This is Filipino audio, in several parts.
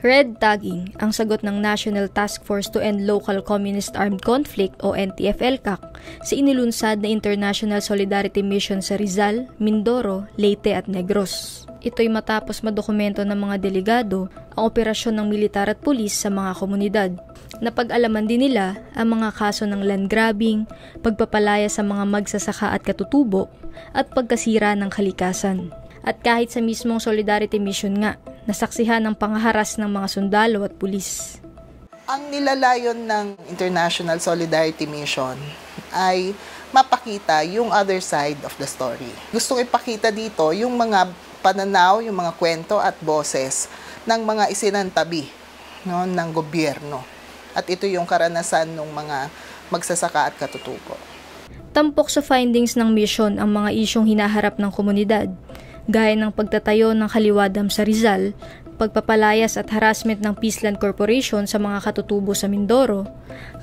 Red tagging ang sagot ng National Task Force to End Local Communist Armed Conflict o NTF-ELCAC sa inilunsad na International Solidarity Mission sa Rizal, Mindoro, Leyte at Negros. Ito'y matapos madokumento ng mga delegado ang operasyon ng militar at pulis sa mga komunidad. Napag-alaman din nila ang mga kaso ng land grabbing, pagpapalaya sa mga magsasaka at katutubo, at pagkasira ng kalikasan. At kahit sa mismong Solidarity Mission nga, nasaksihan ang panghaharas ng mga sundalo at pulis. Ang nilalayon ng International Solidarity Mission ay mapakita yung other side of the story. Gustong ipakita dito yung mga pananaw, yung mga kwento at boses ng mga isinantabi ng gobyerno. At ito yung karanasan ng mga magsasaka at katutubo. Tampok sa findings ng mission ang mga isyong hinaharap ng komunidad, gaya ng pagtatayo ng kaliwadam sa Rizal, pagpapalayas at harassment ng Peaceland Corporation sa mga katutubo sa Mindoro,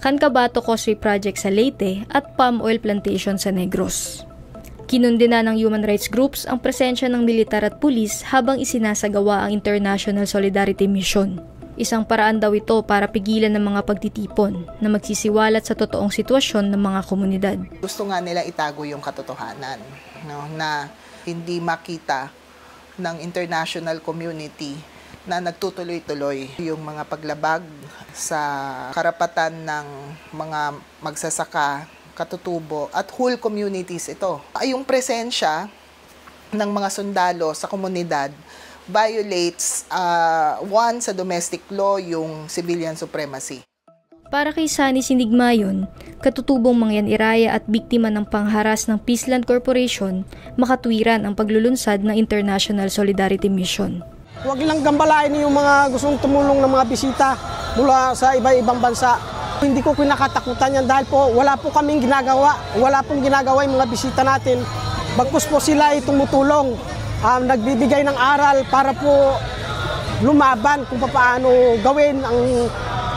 Cancabato Causeway Project sa Leyte at palm oil plantation sa Negros. Kinundina ng human rights groups ang presensya ng militar at pulis habang isinasagawa ang International Solidarity Mission. Isang paraan daw ito para pigilan ng mga pagtitipon na magsisiwalat sa totoong sitwasyon ng mga komunidad. Gusto nga nila itago yung katotohanan, na hindi makita ng international community na nagtutuloy-tuloy yung mga paglabag sa karapatan ng mga magsasaka, katutubo at whole communities ito. Yung presensya ng mga sundalo sa komunidad violates one sa domestic law, yung civilian supremacy. Para kay Sunny Sinigmayon, katutubong Mangyan Iraya at biktima ng pangharas ng Peaceland Corporation, makatwiran ang paglulunsad ng International Solidarity Mission. Huwag lang gambalain yung mga gustong tumulong ng mga bisita mula sa iba-ibang bansa. Hindi ko kinakatakutan yan dahil po wala po kaming ginagawa. Wala pong ginagawa yung mga bisita natin. Bagkus po sila ay tumutulong, nagbibigay ng aral para po lumaban kung paano gawin ang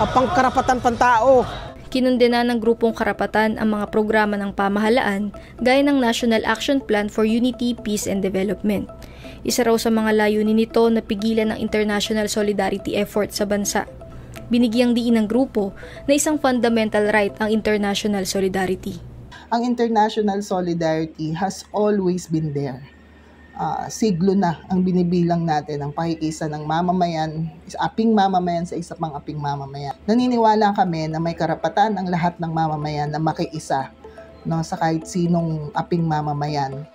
pangkarapatan pantao. Kinundena ng grupong karapatan ang mga programa ng pamahalaan gaya ng National Action Plan for Unity, Peace and Development. Isa raw sa mga layunin nito na pigilan ang international solidarity effort sa bansa. Binigyang diin ng grupo na isang fundamental right ang international solidarity. Ang international solidarity has always been there. Siglo na ang binibilang natin ang pakikisa ng mamamayan, aping mamamayan sa isa pang aping mamamayan. Naniniwala kami na may karapatan ang lahat ng mamamayan na makiisa sa kahit sinong aping mamamayan.